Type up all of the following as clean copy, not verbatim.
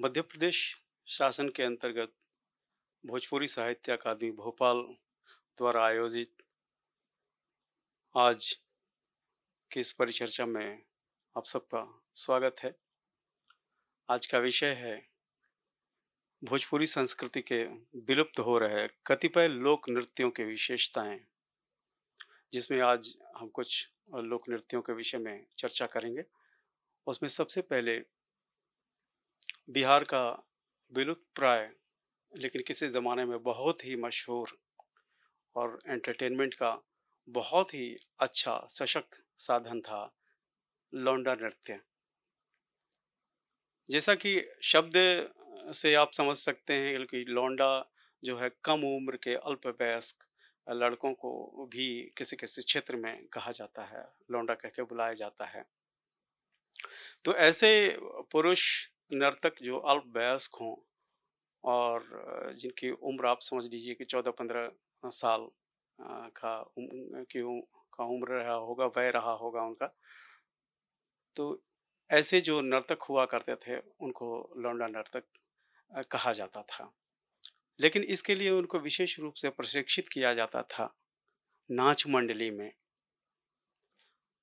मध्य प्रदेश शासन के अंतर्गत भोजपुरी साहित्य अकादमी भोपाल द्वारा आयोजित आज की इस परिचर्चा में आप सबका स्वागत है। आज का विषय है भोजपुरी संस्कृति के विलुप्त हो रहे कतिपय लोक नृत्यों की विशेषताएं, जिसमें आज हम कुछ लोक नृत्यों के विषय में चर्चा करेंगे। उसमें सबसे पहले बिहार का विलुप्त प्राय लेकिन किसी ज़माने में बहुत ही मशहूर और एंटरटेनमेंट का बहुत ही अच्छा सशक्त साधन था लौंडा नृत्य। जैसा कि शब्द से आप समझ सकते हैं कि लौंडा जो है कम उम्र के अल्पवयस्क लड़कों को भी किसी किसी क्षेत्र में कहा जाता है, लौंडा कह के बुलाया जाता है। तो ऐसे पुरुष नर्तक जो अल्पवयस्क हों और जिनकी उम्र आप समझ लीजिए कि 14-15 साल का का उम्र रहा होगा, वय रहा होगा उनका। तो ऐसे जो नर्तक हुआ करते थे उनको लौंडा नर्तक कहा जाता था। लेकिन इसके लिए उनको विशेष रूप से प्रशिक्षित किया जाता था नाच मंडली में।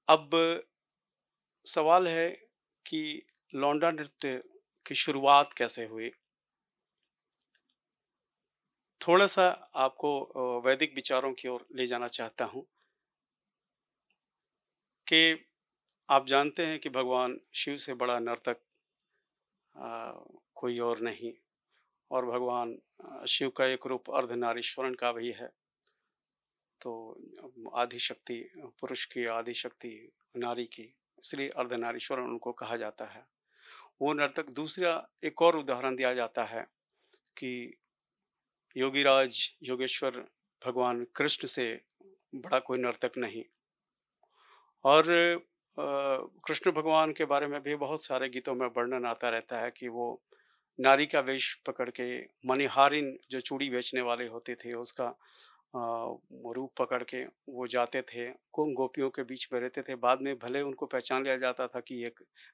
अब सवाल है कि लौंडा नृत्य की शुरुआत कैसे हुई? थोड़ा-सा आपको वैदिक विचारों की ओर ले जाना चाहता हूँ कि आप जानते हैं कि भगवान शिव से बड़ा नर्तक कोई और नहीं, और भगवान शिव का एक रूप अर्धनारीश्वरन का भी है। तो आदि शक्ति, पुरुष की आदि शक्ति नारी की, इसलिए अर्धनारीश्वरन उनको कहा जाता है। वो नर्तक दूसरा एक और उदाहरण दिया जाता है कि योगीराज योगेश्वर भगवान कृष्ण से बड़ा कोई नर्तक नहीं। और कृष्ण भगवान के बारे में भी बहुत सारे गीतों में वर्णन आता रहता है कि वो नारी का वेश पकड़ के मणिहारिन जो चूड़ी बेचने वाले होते थे उसका रूप पकड़ के वो जाते थे, गोपियों के बीच में रहते थे। बाद में भले उनको पहचान लिया जाता था कि ये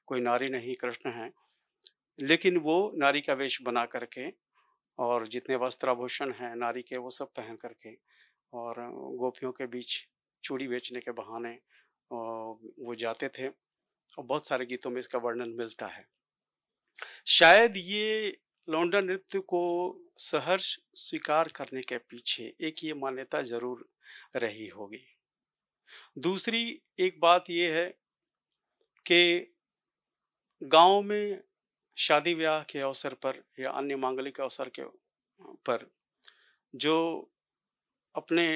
कोई नारी नहीं कृष्ण है, लेकिन वो नारी का वेश बना करके और जितने वस्त्राभूषण हैं नारी के वो सब पहन करके और गोपियों के बीच चूड़ी बेचने के बहाने वो जाते थे, और बहुत सारे गीतों में इसका वर्णन मिलता है। शायद ये लौंडा नृत्य को सहर्ष स्वीकार करने के पीछे एक ये मान्यता जरूर रही होगी। दूसरी एक बात ये है कि गांव में शादी ब्याह के अवसर पर या अन्य मांगलिक अवसर के पर जो अपने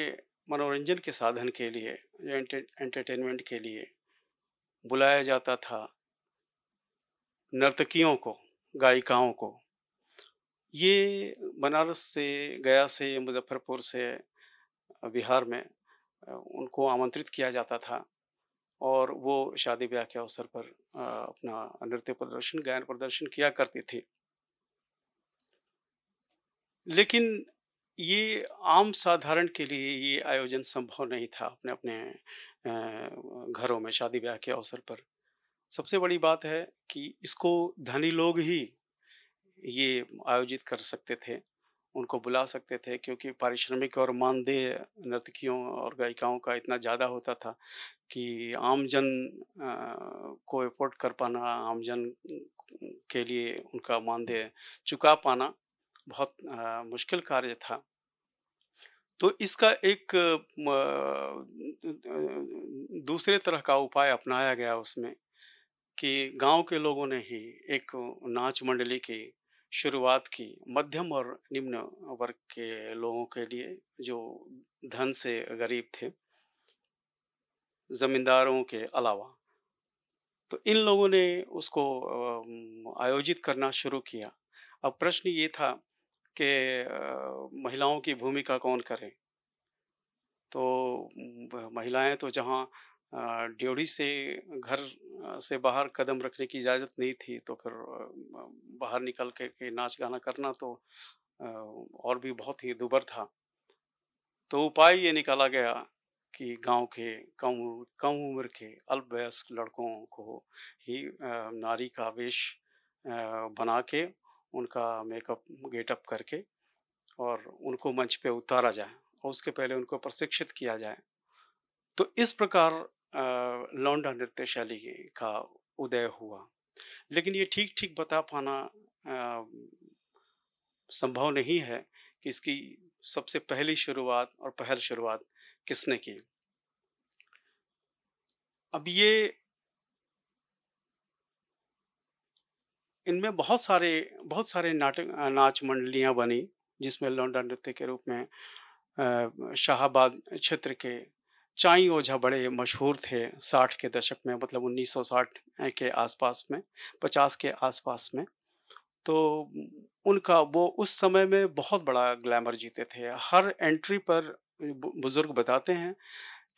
मनोरंजन के साधन के लिए या एंटरटेनमेंट के लिए बुलाया जाता था नर्तकियों को, गायिकाओं को, ये बनारस से, गया से, मुजफ्फरपुर से, बिहार में उनको आमंत्रित किया जाता था और वो शादी ब्याह के अवसर पर अपना नृत्य प्रदर्शन, गायन प्रदर्शन किया करती थी। लेकिन ये आम साधारण के लिए ये आयोजन संभव नहीं था अपने अपने घरों में शादी ब्याह के अवसर पर। सबसे बड़ी बात है कि इसको धनी लोग ही ये आयोजित कर सकते थे, उनको बुला सकते थे, क्योंकि पारिश्रमिक और मानदेय नर्तकियों और गायिकाओं का इतना ज़्यादा होता था कि आम जन को अफ़ोर्ड कर पाना, आम जन के लिए उनका मानदेय चुका पाना बहुत मुश्किल कार्य था। तो इसका एक दूसरे तरह का उपाय अपनाया गया उसमें कि गांव के लोगों ने ही एक नाच मंडली की शुरुआत की, मध्यम और निम्न वर्ग के लोगों के लिए जो धन से गरीब थे, जमींदारों के अलावा। तो इन लोगों ने उसको आयोजित करना शुरू किया। अब प्रश्न ये था कि महिलाओं की भूमिका कौन करे? तो महिलाएं तो जहाँ ड्योढ़ी से घर से बाहर कदम रखने की इजाज़त नहीं थी, तो फिर बाहर निकल के नाच गाना करना तो और भी बहुत ही दूभर था। तो उपाय ये निकाला गया कि गांव के कम उम्र के अल्पवयस्क लड़कों को ही नारी का वेश बना के उनका मेकअप गेटअप करके और उनको मंच पे उतारा जाए और उसके पहले उनको प्रशिक्षित किया जाए। तो इस प्रकार लौंडा नृत्य शैली का उदय हुआ। लेकिन ये ठीक-ठीक बता पाना अ, संभव नहीं है कि इसकी सबसे पहली शुरुआत और पहल शुरुआत किसने की। अब ये इनमें बहुत सारे नाच मंडलियाँ बनी, जिसमें लौंडा नृत्य के रूप में शाहाबाद क्षेत्र के चाई ओझा बड़े मशहूर थे 60 के दशक में, मतलब 1960 के आसपास में, 50 के आसपास में। तो उनका वो उस समय में बहुत बड़ा ग्लैमर जीते थे। हर एंट्री पर बुजुर्ग बताते हैं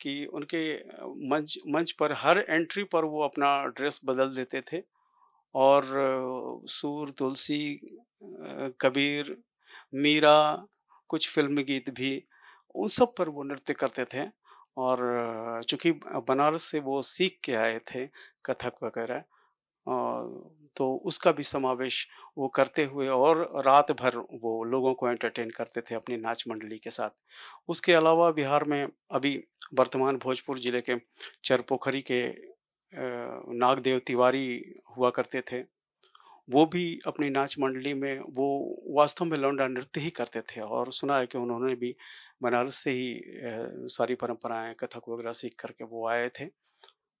कि उनके मंच मंच पर हर एंट्री पर वो अपना ड्रेस बदल देते थे और सूर, तुलसी, कबीर, मीरा, कुछ फ़िल्मी गीत भी, उन सब पर वो नृत्य करते थे। और चूँकि बनारस से वो सीख के आए थे कथक वगैरह, तो उसका भी समावेश वो करते हुए और रात भर वो लोगों को एंटरटेन करते थे अपनी नाच मंडली के साथ। उसके अलावा बिहार में अभी वर्तमान भोजपुर ज़िले के चरपोखरी के नागदेव तिवारी हुआ करते थे। वो भी अपनी नाच मंडली में वो वास्तव में लौंडा नृत्य ही करते थे और सुना है कि उन्होंने भी बनारस से ही सारी परंपराएँ कथक वगैरह सीख कर के वो आए थे।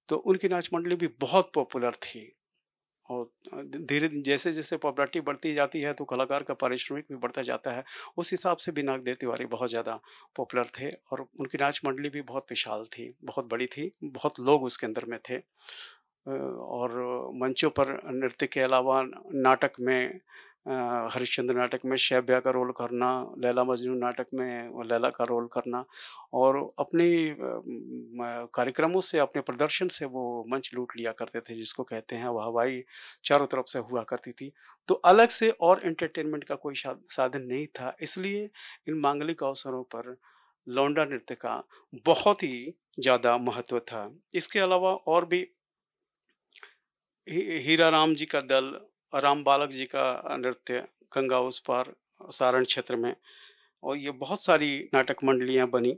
तो उनकी नाच मंडली भी बहुत पॉपुलर थी और धीरे जैसे-जैसे पॉपुलैरिटी बढ़ती जाती है तो कलाकार का पारिश्रमिक भी बढ़ता जाता है। उस हिसाब से भी नागदेव तिवारी बहुत ज़्यादा पॉपुलर थे और उनकी नाच मंडली भी बहुत विशाल थी, बहुत बड़ी थी, बहुत लोग उसके अंदर में थे। और मंचों पर नृत्य के अलावा नाटक में हरिश्चंद्र नाटक में शैब्या का रोल करना, लैला मजनू नाटक में वो लैला का रोल करना और अपने कार्यक्रमों से, अपने प्रदर्शन से वो मंच लूट लिया करते थे, जिसको कहते हैं वाहवाही चारों तरफ से हुआ करती थी। तो अलग से और एंटरटेनमेंट का कोई साधन नहीं था, इसलिए इन मांगलिक अवसरों पर लौंडा नृत्य का बहुत ही ज़्यादा महत्व था। इसके अलावा और भी हीरा राम जी का दल, राम बालक जी का नृत्य, गंगा उस पार, सारण क्षेत्र में, और ये बहुत सारी नाटक मंडलियाँ बनी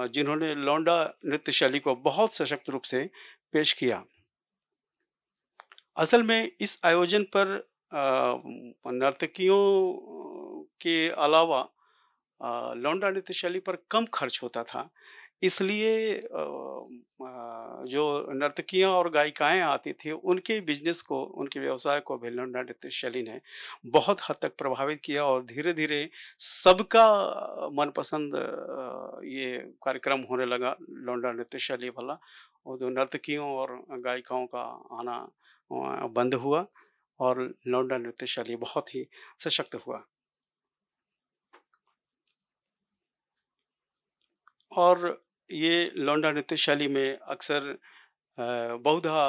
जिन्होंने लौंडा नृत्य शैली को बहुत सशक्त रूप से पेश किया। असल में इस आयोजन पर नर्तकियों के अलावा लौंडा नृत्य शैली पर कम खर्च होता था। इसलिए जो नर्तकियाँ और गायिकाएँ आती थी, उनके बिज़नेस को, उनके व्यवसाय को भी लौंडा नृत्य शैली ने बहुत हद तक प्रभावित किया और धीरे-धीरे सबका मनपसंद ये कार्यक्रम होने लगा लौंडा नृत्य शैली वाला, और जो नर्तकियों और गायिकाओं का आना बंद हुआ और लौंडा नृत्य शैली बहुत ही सशक्त हुआ। और ये लौंडा नृत्य शैली में अक्सर बहुधा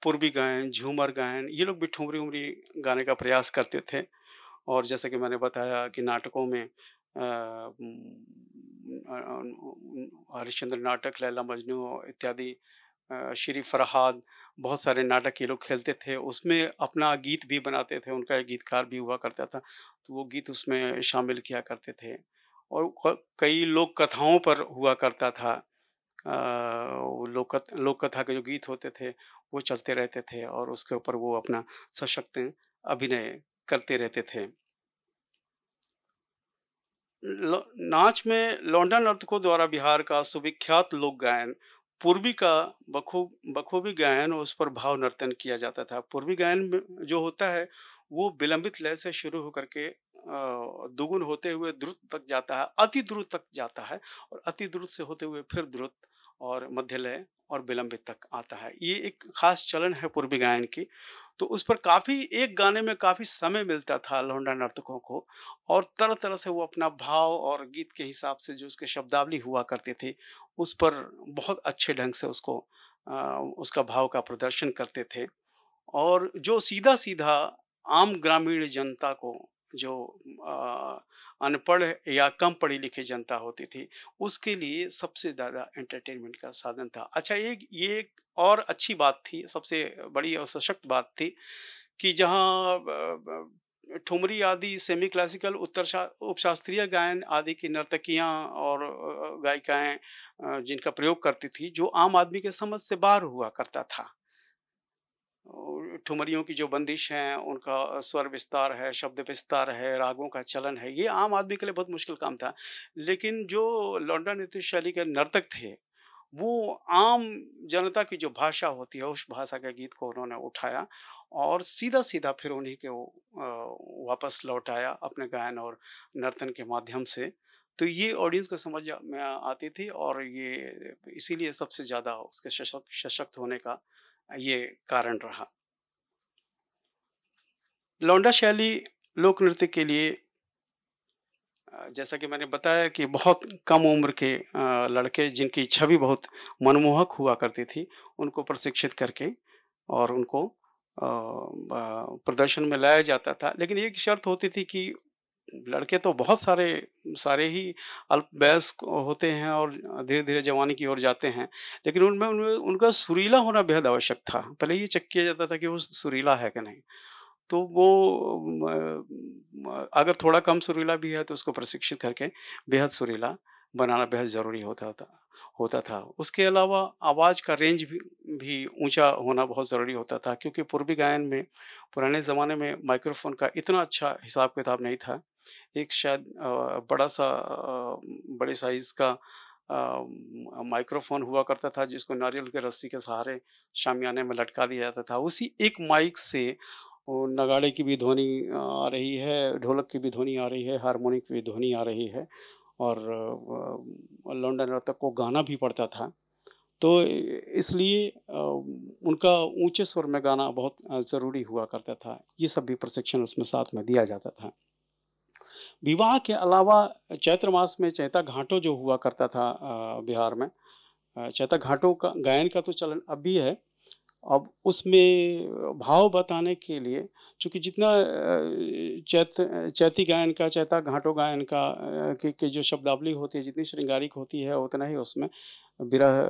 पूर्वी गायन, झूमर गायन, ये लोग भी ठुमरी-वुमरी गाने का प्रयास करते थे। और जैसे कि मैंने बताया कि नाटकों में हरिश्चंद्र नाटक, लैला मजनू इत्यादि, श्री फरहाद, बहुत सारे नाटक ये लोग खेलते थे। उसमें अपना गीत भी बनाते थे, उनका एक गीतकार भी हुआ करता था, तो वो गीत उसमें शामिल किया करते थे। और कई लोक कथाओं पर हुआ करता था। वो लोक कथा के जो गीत होते थे, वो चलते रहते थे और उसके ऊपर वो अपना सशक्त अभिनय करते रहते थे। नाच में लौंडा नर्तकों द्वारा बिहार का सुविख्यात लोक गायन पूर्वी का बखूबी गायन और उस पर भाव नर्तन किया जाता था। पूर्वी गायन में जो होता है वो विलंबित लय से शुरू होकर के दुगुन होते हुए द्रुत तक जाता है, अति द्रुत तक जाता है और अति द्रुत से होते हुए फिर द्रुत और मध्य लय और विलंबित तक आता है। ये एक खास चलन है पूर्वी गायन की। तो उस पर काफ़ी, एक गाने में काफ़ी समय मिलता था लौंडा नर्तकों को और तरह-तरह से वो अपना भाव और गीत के हिसाब से जो उसके शब्दावली हुआ करते थे, उस पर बहुत अच्छे ढंग से उसको उसका भाव का प्रदर्शन करते थे। और जो सीधा-सीधा आम ग्रामीण जनता को, जो अनपढ़ या कम पढ़ी-लिखी जनता होती थी, उसके लिए सबसे ज़्यादा एंटरटेनमेंट का साधन था। अच्छा, ये एक और अच्छी बात थी, सबसे बड़ी और सशक्त बात थी कि जहाँ ठुमरी आदि सेमी क्लासिकल उपशास्त्रीय गायन आदि की नर्तकियां और गायिकाएं जिनका प्रयोग करती थी, जो आम आदमी के समझ से बाहर हुआ करता था। ठुमरियों की जो बंदिश है, उनका स्वर विस्तार है, शब्द विस्तार है, रागों का चलन है, ये आम आदमी के लिए बहुत मुश्किल काम था। लेकिन जो लौंडा नृत्य शैली के नर्तक थे, वो आम जनता की जो भाषा होती है, उस भाषा के गीत को उन्होंने उठाया और सीधा-सीधा फिर उन्हीं के वो वापस लौटाया अपने गायन और नर्तन के माध्यम से। तो ये ऑडियंस को समझ में आती थी और ये इसीलिए सबसे ज़्यादा उसके सशक्त होने का ये कारण रहा। लौंडा शैली लोक नृत्य के लिए जैसा कि मैंने बताया कि बहुत कम उम्र के लड़के जिनकी छवि बहुत मनमोहक हुआ करती थी, उनको प्रशिक्षित करके और उनको प्रदर्शन में लाया जाता था। लेकिन एक शर्त होती थी कि लड़के तो बहुत सारे सारे ही अल्पवयस्क होते हैं और धीरे-धीरे जवानी की ओर जाते हैं। लेकिन उनमें उनमें उनका सुरीला होना बेहद आवश्यक था। पहले ये चेक किया जाता था कि वो सुरीला है कि नहीं। तो वो अगर थोड़ा कम सुरीला भी है तो उसको प्रशिक्षित करके बेहद सुरीला बनाना बेहद ज़रूरी होता था। उसके अलावा आवाज़ का रेंज भी ऊँचा होना बहुत ज़रूरी होता था, क्योंकि पूर्वी गायन में पुराने ज़माने में माइक्रोफ़ोन का इतना अच्छा हिसाब-किताब नहीं था। एक शायद बड़े साइज़ का माइक्रोफ़ोन हुआ करता था, जिसको नारियल के रस्सी के सहारे शामियाने में लटका दिया जाता था। उसी एक माइक से वो नगाड़े की भी ध्वनि आ रही है, ढोलक की भी ध्वनि आ रही है, हारमोनिक की भी ध्वनि आ रही है और लौंडा नर्तक को गाना भी पड़ता था। तो इसलिए उनका ऊँचे स्वर में गाना बहुत ज़रूरी हुआ करता था। ये सब भी प्रशिक्षण उसमें साथ में दिया जाता था। विवाह के अलावा चैत्र मास में चैता घाटों जो हुआ करता था बिहार में, चैता घाटों का गायन का तो चलन अब भी है। अब उसमें भाव बताने के लिए चूँकि जितना चैती गायन का, चैता घाटों गायन का की जो शब्दावली होती है, जितनी श्रृंगारिक होती है, उतना ही उसमें विरह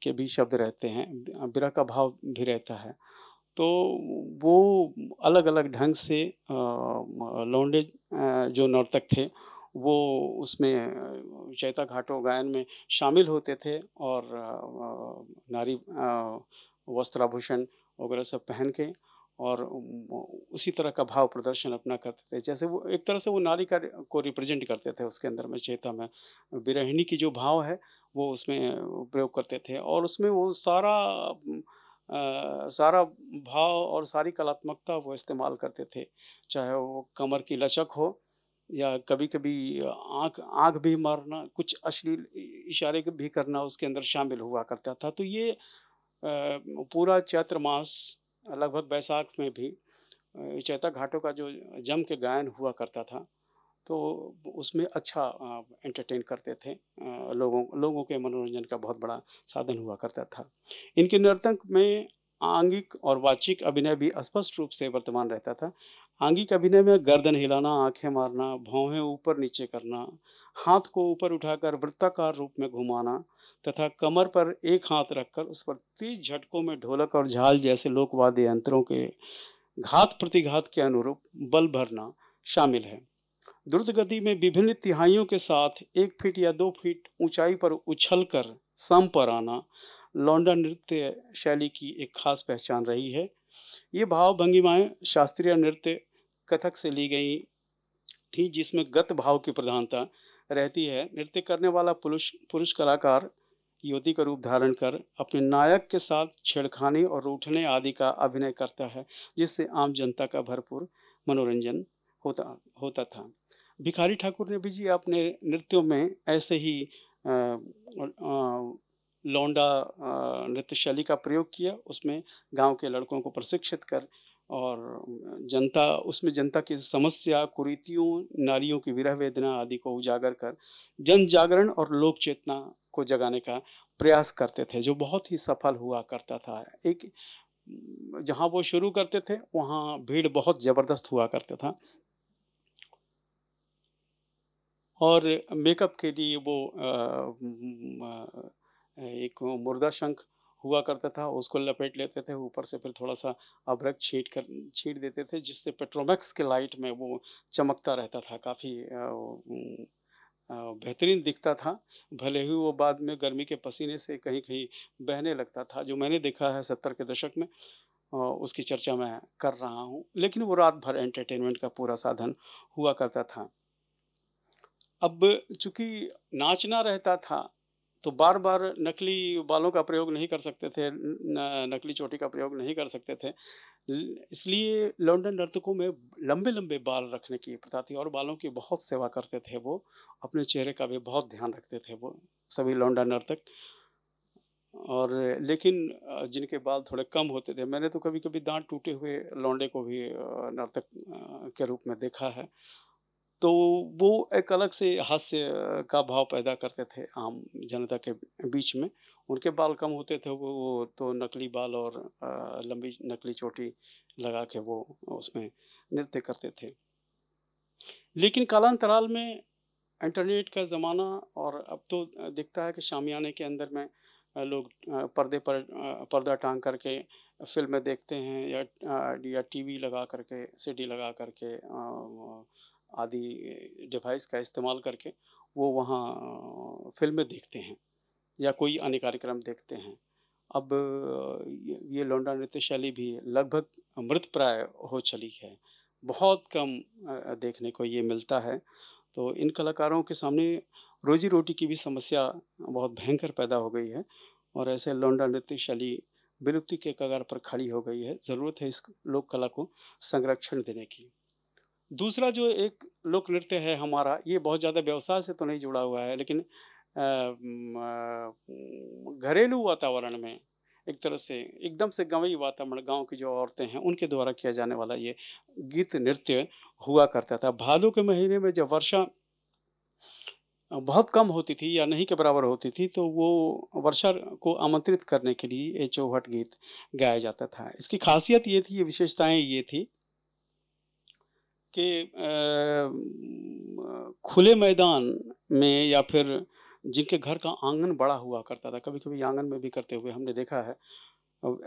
के भी शब्द रहते हैं, विरह का भाव भी रहता है। तो वो अलग-अलग ढंग से लौंडे जो नर्तक थे, वो उसमें चैता घाटों गायन में शामिल होते थे और नारी वस्त्र आभूषण वगैरह सब पहन के और उसी तरह का भाव प्रदर्शन अपना करते थे। जैसे वो एक तरह से वो नारी का को रिप्रेज़ेंट करते थे उसके अंदर में, चैता में। विरहिणी की जो भाव है, वो उसमें प्रयोग करते थे और उसमें वो सारा भाव और सारी कलात्मकता वो इस्तेमाल करते थे। चाहे वो कमर की लचक हो या कभी-कभी आँख आँख भी मारना, कुछ अश्लील इशारे भी करना उसके अंदर शामिल हुआ करता था। तो ये पूरा चैत्र मास लगभग बैसाख में भी चैता घाटों का जो जम के गायन हुआ करता था, तो उसमें अच्छा एंटरटेन करते थे। लोगों के मनोरंजन का बहुत बड़ा साधन हुआ करता था। इनके नर्तक में आंगिक और वाचिक अभिनय भी स्पष्ट रूप से वर्तमान रहता था। आंगिक अभिनय में गर्दन हिलाना, आँखें मारना, भौहें ऊपर-नीचे करना, हाथ को ऊपर उठाकर वृत्ताकार रूप में घुमाना तथा कमर पर एक हाथ रखकर उस पर तेज झटकों में ढोलक और झाल जैसे लोक वाद्य यंत्रों के घात-प्रतिघात के अनुरूप बल भरना शामिल है। द्रुत गति में विभिन्न तिहाइयों के साथ 1 फीट या 2 फीट ऊंचाई पर उछलकर सम पर आना लौंडा नृत्य शैली की एक खास पहचान रही है। ये भाव भंगिमाएं शास्त्रीय नृत्य कथक से ली गई थी, जिसमें गत भाव की प्रधानता रहती है। नृत्य करने वाला पुरुष पुरुष कलाकार युवती का रूप धारण कर अपने नायक के साथ छेड़खानी और रूठने आदि का अभिनय करता है, जिससे आम जनता का भरपूर मनोरंजन होता होता था। भिखारी ठाकुर ने भी जी अपने नृत्यों में ऐसे ही लौंडा नृत्य शैली का प्रयोग किया। उसमें गांव के लड़कों को प्रशिक्षित कर और जनता की समस्या, कुरीतियों, नारियों की विरह वेदना आदि को उजागर कर जन जागरण और लोक चेतना को जगाने का प्रयास करते थे, जो बहुत ही सफल हुआ करता था। एक जहाँ वो शुरू करते थे, वहाँ भीड़ बहुत ज़बरदस्त हुआ करता था और मेकअप के लिए वो एक मुर्दा शंख हुआ करता था, उसको लपेट लेते थे, ऊपर से फिर थोड़ा-सा अभ्रक छींट देते थे, जिससे पेट्रोमैक्स के लाइट में वो चमकता रहता था, काफ़ी बेहतरीन दिखता था। भले ही वो बाद में गर्मी के पसीने से कहीं-कहीं बहने लगता था, जो मैंने देखा है 70 के दशक में, उसकी चर्चा मैं कर रहा हूँ। लेकिन वो रात भर एंटरटेनमेंट का पूरा साधन हुआ करता था। अब चूँकि नाचना रहता था, तो बार-बार नकली बालों का प्रयोग नहीं कर सकते थे, नकली चोटी का प्रयोग नहीं कर सकते थे। इसलिए लौंडा नर्तकों में लंबे-लंबे बाल रखने की प्रथा थी और बालों की बहुत सेवा करते थे वो। अपने चेहरे का भी बहुत ध्यान रखते थे वो, सभी लौंडा नर्तक। और लेकिन जिनके बाल थोड़े कम होते थे, मैंने तो कभी-कभी दाँत टूटे हुए लौंडे को भी नर्तक के रूप में देखा है। तो वो एक अलग से हास्य का भाव पैदा करते थे आम जनता के बीच में। उनके बाल कम होते थे, वो तो नकली बाल और लंबी नकली चोटी लगा के वो उसमें नृत्य करते थे। लेकिन कालांतराल में इंटरनेट का ज़माना, और अब तो दिखता है कि शामियाने के अंदर में लोग पर्दे पर पर्दा टांग करके फ़िल्में देखते हैं, या टीवी लगा करके, सीडी लगा करके, आदि डिवाइस का इस्तेमाल करके वो वहाँ फ़िल्में देखते हैं या कोई अन्य कार्यक्रम देखते हैं। अब ये लौंडा नृत्य शैली भी लगभग मृतप्राय हो चली है। बहुत कम देखने को ये मिलता है। तो इन कलाकारों के सामने रोज़ी-रोटी की भी समस्या बहुत भयंकर पैदा हो गई है और ऐसे लौंडा नृत्य शैली विलुप्ति के कगार पर खड़ी हो गई है। ज़रूरत है इस लोक कला को संरक्षण देने की। दूसरा जो एक लोक नृत्य है हमारा, ये बहुत ज़्यादा व्यवसाय से तो नहीं जुड़ा हुआ है, लेकिन घरेलू वातावरण में एक तरह से एकदम से गाँवी वातावरण, गाँव की जो औरतें हैं, उनके द्वारा किया जाने वाला ये गीत नृत्य हुआ करता था। भादों के महीने में जब वर्षा बहुत कम होती थी या नहीं के बराबर होती थी, तो वो वर्षा को आमंत्रित करने के लिए ये चौहट गीत गाया जाता था। इसकी ख़ासियत ये थी, ये विशेषताएँ ये थी कि खुले मैदान में या फिर जिनके घर का आंगन बड़ा हुआ करता था, कभी-कभी आंगन में भी करते हुए हमने देखा है।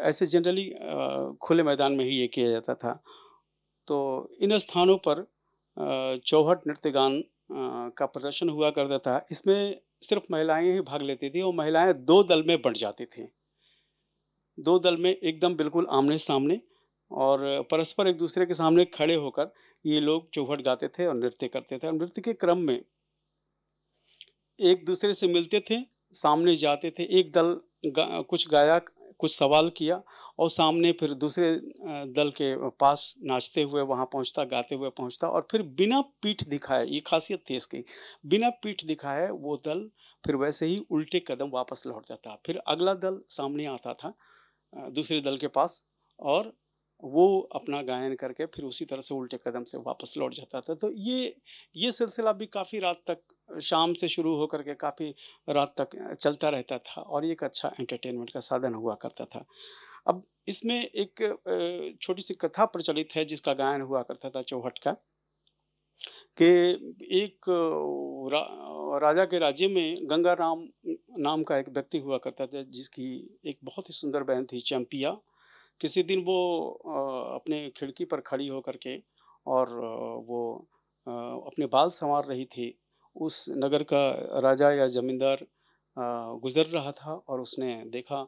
ऐसे जनरली खुले मैदान में ही ये किया जाता था। तो इन स्थानों पर चौहट नृत्य गान का प्रदर्शन हुआ करता था। इसमें सिर्फ़ महिलाएँ ही भाग लेती थीं और महिलाएँ 2 दल में बँट जाती थीं। 2 दल में एकदम बिल्कुल आमने-सामने, और परस्पर एक-दूसरे के सामने खड़े होकर ये लोग चौखट गाते थे और नृत्य करते थे, और नृत्य के क्रम में एक-दूसरे से मिलते थे, सामने जाते थे, एक दल कुछ गाया, कुछ सवाल किया, और सामने फिर दूसरे दल के पास नाचते हुए वहाँ पहुँचता, गाते हुए पहुँचता, और फिर बिना पीठ दिखाए, ये ख़ासियत थी इसकी, बिना पीठ दिखाए वो दल फिर वैसे ही उल्टे कदम वापस लौट जाता। फिर अगला दल सामने आता था दूसरे दल के पास, और वो अपना गायन करके फिर उसी तरह से उल्टे कदम से वापस लौट जाता था। तो ये सिलसिला भी काफ़ी रात तक, शाम से शुरू होकर के काफ़ी रात तक चलता रहता था, और ये एक अच्छा एंटरटेनमेंट का साधन हुआ करता था। अब इसमें एक छोटी-सी कथा प्रचलित है जिसका गायन हुआ करता था चौहट का, कि एक राजा के राज्य में गंगा राम नाम का एक व्यक्ति हुआ करता था, जिसकी एक बहुत ही सुंदर बहन थी चंपिया। किसी दिन वो अपने खिड़की पर खड़ी होकर के, और वो अपने बाल संवार रही थी। उस नगर का राजा या ज़मींदार गुज़र रहा था, और उसने देखा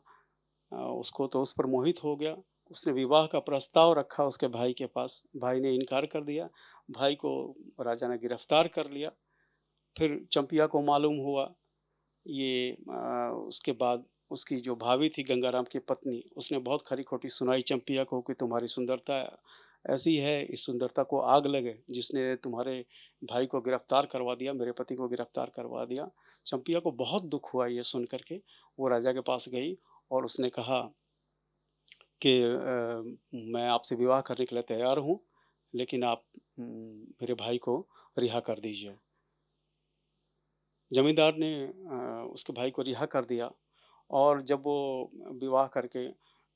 उसको, तो उस पर मोहित हो गया। उसने विवाह का प्रस्ताव रखा उसके भाई के पास, भाई ने इनकार कर दिया। भाई को राजा ने गिरफ्तार कर लिया। फिर चंपिया को मालूम हुआ ये, उसके बाद उसकी जो भाभी थी गंगाराम की पत्नी, उसने बहुत खरी-खोटी सुनाई चंपिया को कि तुम्हारी सुंदरता ऐसी है, इस सुंदरता को आग लगे, जिसने तुम्हारे भाई को गिरफ्तार करवा दिया, मेरे पति को गिरफ्तार करवा दिया। चंपिया को बहुत दुःख हुआ ये सुन कर के। वो राजा के पास गई और उसने कहा कि मैं आपसे विवाह करने के लिए तैयार हूँ, लेकिन आप मेरे भाई को रिहा कर दीजिए। ज़मींदार ने उसके भाई को रिहा कर दिया, और जब वो विवाह करके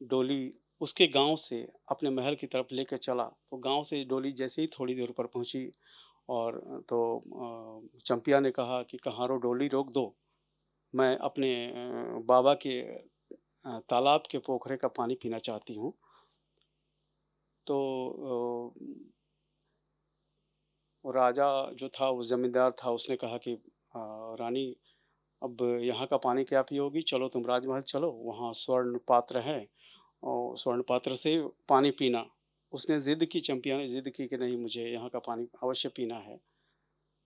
डोली उसके गाँव से अपने महल की तरफ लेके चला, तो गाँव से डोली जैसे ही थोड़ी दूर पर पहुँची, और तो चंपिया ने कहा कि कहारो डोली रोक दो, मैं अपने बाबा के तालाब के पोखरे का पानी पीना चाहती हूँ। तो वो राजा जो था, वो ज़मींदार था, उसने कहा कि रानी, अब यहाँ का पानी क्या पियोगी? चलो तुम राजमहल चलो, वहाँ स्वर्ण पात्र है और स्वर्ण पात्र से पानी पीना। उसने ज़िद की, चंपिया ने ज़िद की कि नहीं, मुझे यहाँ का पानी अवश्य पीना है।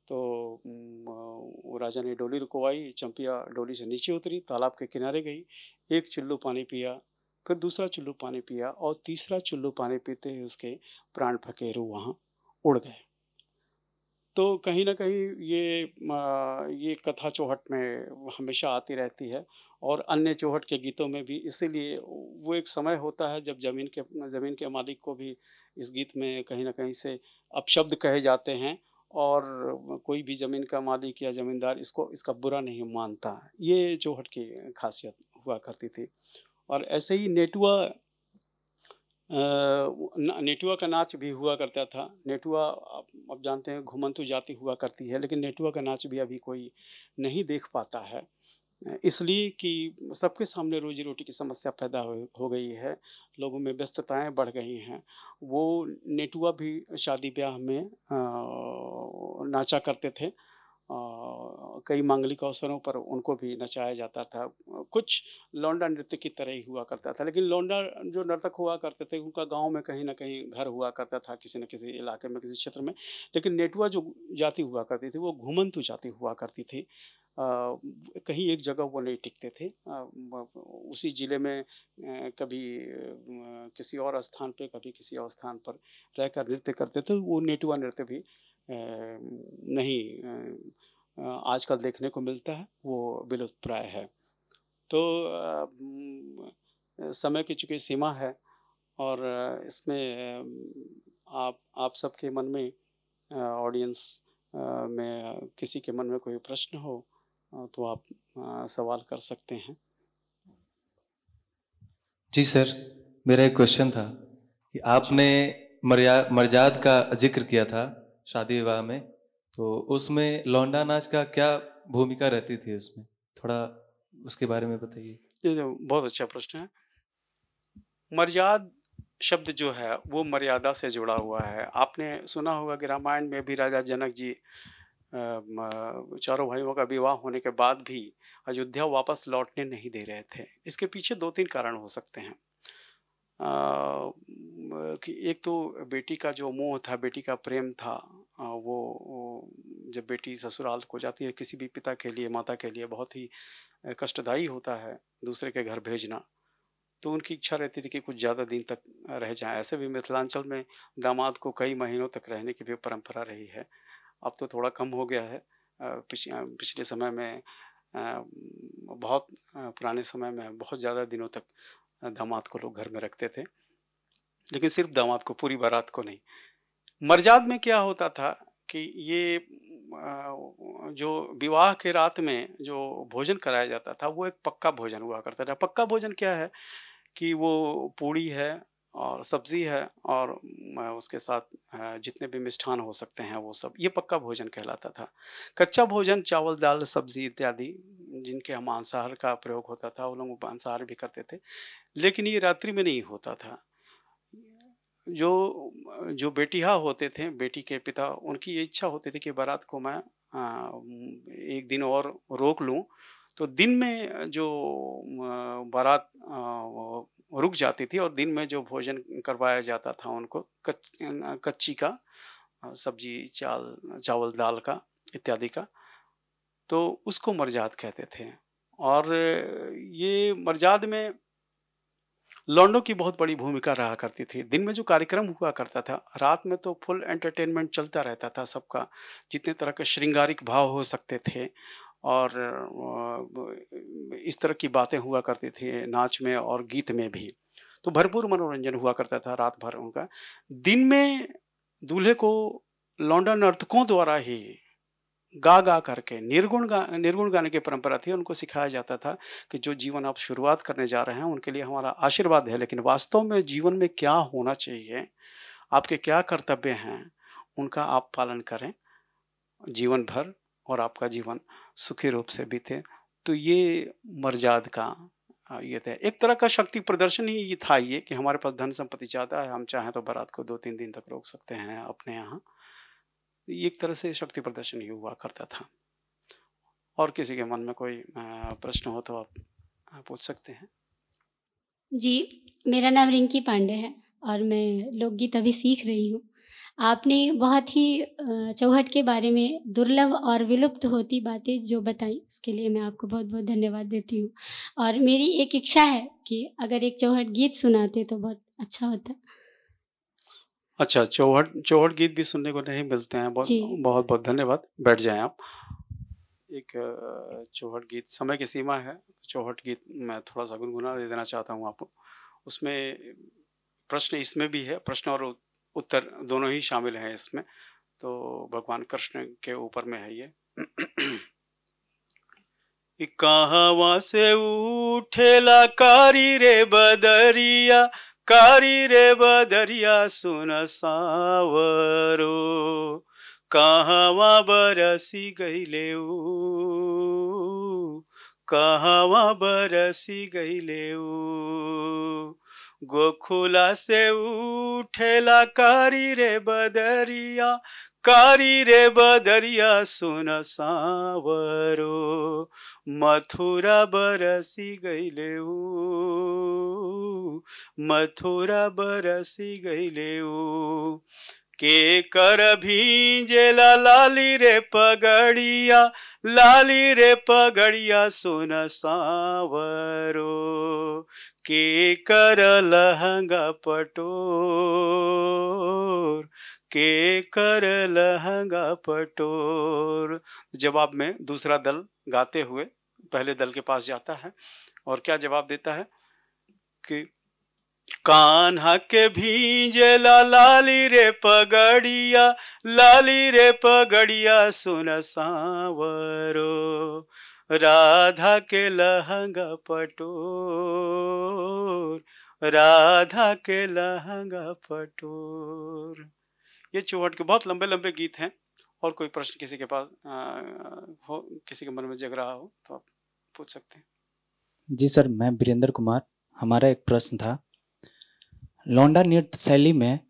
तो वो राजा ने डोली रुकवाई, चंपिया डोली से नीचे उतरी, तालाब के किनारे गई, एक चुल्लू पानी पिया, फिर दूसरा चुल्लू पानी पिया और तीसरा चुल्लू पानी पीते ही उसके प्राण फकेरू वहाँ उड़ गए। तो कहीं न कहीं ये कथा चौहट में हमेशा आती रहती है और अन्य चौहट के गीतों में भी। इसीलिए वो एक समय होता है जब ज़मीन के मालिक को भी इस गीत में कहीं न कहीं से अपशब्द कहे जाते हैं और कोई भी ज़मीन का मालिक या ज़मींदार इसका बुरा नहीं मानता। ये चौहट की ख़ासियत हुआ करती थी। और ऐसे ही नेटुआ, नेटुआ का नाच भी हुआ करता था। नेटुआ आप जानते हैं घुमंतु जाति हुआ करती है, लेकिन नेटुआ का नाच भी अभी कोई नहीं देख पाता है। इसलिए कि सबके सामने रोज़ी-रोटी की समस्या पैदा हो गई है, लोगों में व्यस्तताएँ बढ़ गई हैं। वो नेटुआ भी शादी-ब्याह में नाचा करते थे। कई मांगलिक अवसरों पर उनको भी नचाया जाता था। कुछ लौंडा नृत्य की तरह ही हुआ करता था, लेकिन लौंडा जो नर्तक हुआ करते थे, उनका गाँव में कहीं न कहीं घर हुआ करता था, किसी न किसी इलाके में, किसी क्षेत्र में। लेकिन नेटुआ जो जाति हुआ करती थी, वो घुमंतु जाति हुआ करती थी। कहीं एक जगह वो नहीं टिकते थे। उसी ज़िले में कभी किसी और स्थान पे, कभी किसी और स्थान पर रहकर नृत्य करते थे। वो नेटुआ नृत्य भी नहीं आजकल देखने को मिलता है, वो विलुप्तप्राय है। तो समय की चूँकि सीमा है और इसमें आप सबके मन में, ऑडियंस में किसी के मन में कोई प्रश्न हो तो आप सवाल कर सकते हैं। जी सर, मेरा एक क्वेश्चन था कि आपने मर्याद का जिक्र किया था शादी विवाह में, तो उसमें लौंडा नाच का क्या भूमिका रहती थी उसमें? थोड़ा उसके बारे में बताइए। ये जो बहुत अच्छा प्रश्न है। मर्याद शब्द जो है वो मर्यादा से जुड़ा हुआ है। आपने सुना होगा कि रामायण में भी राजा जनक जी चारों भाइयों का विवाह होने के बाद भी अयोध्या वापस लौटने नहीं दे रहे थे। इसके पीछे 2-3 कारण हो सकते हैं। कि एक तो बेटी का जो मोह था, बेटी का प्रेम था, वो जब बेटी ससुराल को जाती है, किसी भी पिता के लिए, माता के लिए बहुत ही कष्टदायी होता है दूसरे के घर भेजना। तो उनकी इच्छा रहती थी कि कुछ ज़्यादा दिन तक रह जाएँ। ऐसे भी मिथिलांचल में दामाद को कई महीनों तक रहने की भी परंपरा रही है। अब तो थोड़ा कम हो गया है। पिछले समय में बहुत पुराने समय में बहुत ज़्यादा दिनों तक दामाद को लोग घर में रखते थे, लेकिन सिर्फ दामाद को, पूरी बारात को नहीं। मर्जाद में क्या होता था कि ये जो विवाह के रात में जो भोजन कराया जाता था, वो एक पक्का भोजन हुआ करता था। पक्का भोजन क्या है कि वो पूड़ी है और सब्ज़ी है और उसके साथ जितने भी मिष्ठान हो सकते हैं वो सब, ये पक्का भोजन कहलाता था। कच्चा भोजन चावल, दाल, सब्ज़ी इत्यादि जिनके यहाँ मांसाहार का प्रयोग होता था, वो लोग मांसाहार भी करते थे, लेकिन ये रात्रि में नहीं होता था। जो जो बेटिया होते थे, बेटी के पिता, उनकी ये इच्छा होती थी कि बारात को मैं 1 दिन और रोक लूँ, तो दिन में जो बारात रुक जाती थी और दिन में जो भोजन करवाया जाता था उनको, कच्ची का, सब्जी, चावल, दाल का इत्यादि का, तो उसको मर्जाद कहते थे। और ये मर्जाद में लौंडों की बहुत बड़ी भूमिका रहा करती थी। दिन में जो कार्यक्रम हुआ करता था, रात में तो फुल एंटरटेनमेंट चलता रहता था सबका, जितने तरह के श्रृंगारिक भाव हो सकते थे और इस तरह की बातें हुआ करती थी नाच में और गीत में भी। तो भरपूर मनोरंजन हुआ करता था रात भर उनका। दिन में दूल्हे को लौंडा नर्तकों द्वारा ही गा करके निर्गुण गाने की परंपरा थी। उनको सिखाया जाता था कि जो जीवन आप शुरुआत करने जा रहे हैं उनके लिए हमारा आशीर्वाद है, लेकिन वास्तव में जीवन में क्या होना चाहिए, आपके क्या कर्तव्य हैं, उनका आप पालन करें जीवन भर और आपका जीवन सुखी रूप से बीते। तो ये मर्जाद का ये थे। एक तरह का शक्ति प्रदर्शन ही ये था ये कि हमारे पास धन संपत्ति ज़्यादा है, हम चाहें तो बारात को 2-3 दिन तक रोक सकते हैं अपने यहाँ। एक तरह से शक्ति प्रदर्शन ही हुआ करता था। और किसी के मन में कोई प्रश्न हो तो आप पूछ सकते हैं। जी, मेरा नाम रिंकी पांडे है और मैं लोकगीत अभी सीख रही हूँ। आपने बहुत ही चौहट के बारे में दुर्लभ और विलुप्त होती बातें जो बताई, उसके लिए मैं आपको बहुत बहुत धन्यवाद देती हूँ। और मेरी एक इच्छा है कि अगर एक चौहट गीत सुनाते तो बहुत अच्छा होता। अच्छा, चौहट गीत भी सुनने को नहीं मिलते हैं। बहुत जी। बहुत बहुत धन्यवाद। बैठ जाएं आप। एक चौहट गीत, समय की सीमा है, चौहट गीत मैं थोड़ा सा गुनगुना दे देना चाहता हूँ आपको। उसमें प्रश्न इसमें भी है, प्रश्न और उत्तर दोनों ही शामिल हैं इसमें। तो भगवान कृष्ण के ऊपर में है ये। कहवा से उठेला कारी रे बदरिया, कारी रे बदरिया सुन सावरो, कहवा बरसी गईले कहवा बरसी गईले गोखुला से उठेला कारी रे बदरिया, कारी रे बदरिया सुन सावरो, मथुरा बरसी गईले मथुरा बरसी गईले के कर भींजेला लाली रे पगड़िया, लाली रे पगड़िया सुन सावरो, के कर लहंगा पटोर, के कर लहंगा पटोर। जवाब में दूसरा दल गाते हुए पहले दल के पास जाता है और क्या जवाब देता है कि कान्हा के भींजेला लाली रे पगड़िया, लाली रे पगड़िया सुन सावरो, राधा के लहंगा पटोर, राधा के लहंगा पटोर। ये चौहट के बहुत लंबे लंबे गीत हैं। और कोई प्रश्न किसी के पास हो, किसी के मन में जग रहा हो तो आप पूछ सकते हैं। जी सर, मैं वीरेंद्र कुमार। हमारा एक प्रश्न था, लौंडा नृत्य शैली में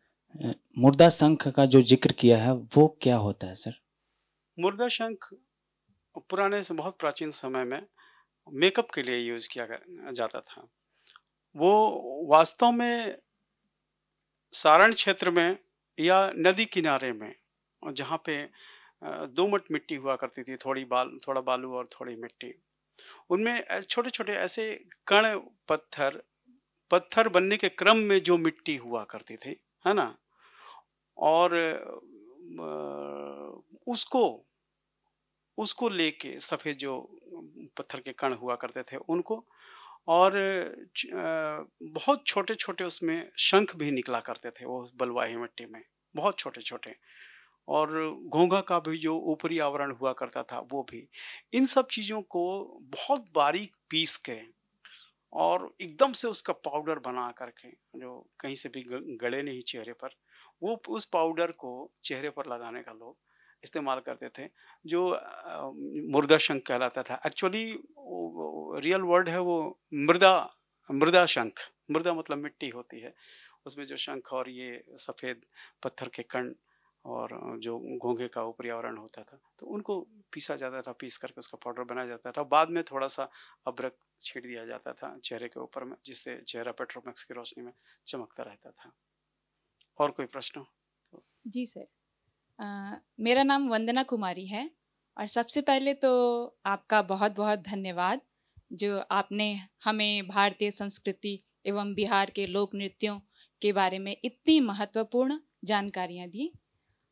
मुर्दा शंख का जो जिक्र किया है वो क्या होता है सर? मुर्दा शंख पुराने से बहुत प्राचीन समय में मेकअप के लिए यूज किया जाता था। वो वास्तव में सारण क्षेत्र में या नदी किनारे में, जहाँ पे दोमट मिट्टी हुआ करती थी, थोड़ा बालू और थोड़ी मिट्टी, उनमें छोटे छोटे ऐसे कण पत्थर बनने के क्रम में जो मिट्टी हुआ करती थी, है ना, और उसको लेके सफ़ेद जो पत्थर के कण हुआ करते थे उनको, और बहुत छोटे छोटे उसमें शंख भी निकला करते थे वो बलुआही मिट्टी में, बहुत छोटे छोटे, और घोंघा का भी जो ऊपरी आवरण हुआ करता था वो भी। इन सब चीज़ों को बहुत बारीक पीस के और एकदम से उसका पाउडर बना करके, जो कहीं से भी गड़े नहीं चेहरे पर, वो उस पाउडर को चेहरे पर लगाने का लोग इस्तेमाल करते थे, जो मुर्दा शंख कहलाता था। एक्चुअली रियल वर्ड है वो मृदा शंख। मृदा मतलब मिट्टी होती है, उसमें जो शंख और ये सफ़ेद पत्थर के कण और जो घोंघे का ऊपरी आवरण होता था, तो उनको पीसा जाता था, पीस करके उसका पाउडर बनाया जाता था। बाद में थोड़ा सा अदरक छीट दिया जाता था चेहरे के ऊपर में, जिससे चेहरा पेट्रोमैक्स की रोशनी में चमकता रहता था। और कोई प्रश्न? जी सर, मेरा नाम वंदना कुमारी है, और सबसे पहले तो आपका बहुत बहुत धन्यवाद जो आपने हमें भारतीय संस्कृति एवं बिहार के लोक नृत्यों के बारे में इतनी महत्वपूर्ण जानकारियाँ दी।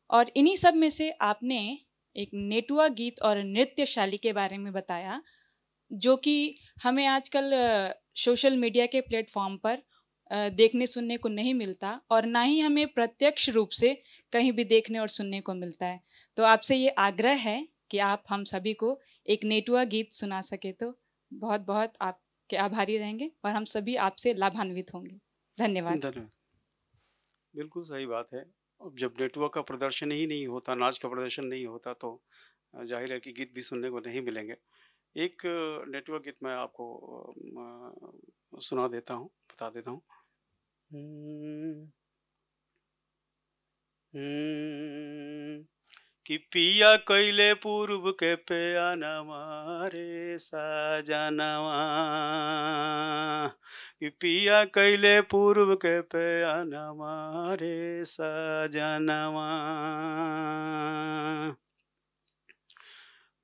और इन्हीं सब में से आपने एक नेटुआ गीत और नृत्य शैली के बारे में बताया, जो कि हमें आजकल सोशल मीडिया के प्लेटफॉर्म पर देखने सुनने को नहीं मिलता, और ना ही हमें प्रत्यक्ष रूप से कहीं भी देखने और सुनने को मिलता है। तो आपसे ये आग्रह है कि आप हम सभी को एक नेटुआ गीत सुना सके तो बहुत बहुत आपके आभारी रहेंगे, और हम सभी आपसे लाभान्वित होंगे। धन्यवाद। बिल्कुल सही बात है। अब जब नेटवर्क का प्रदर्शन ही नहीं होता, नाच का प्रदर्शन नहीं होता, तो जाहिर है कि गीत भी सुनने को नहीं मिलेंगे। एक नेटवर्क गीत मैं आपको सुना देता हूँ, बता देता हूँ। कि पिया कैले पूर्व के पेयानवा रे साजनवा, कि पिया कैले पूर्व के पेयानवा रे साजनवा,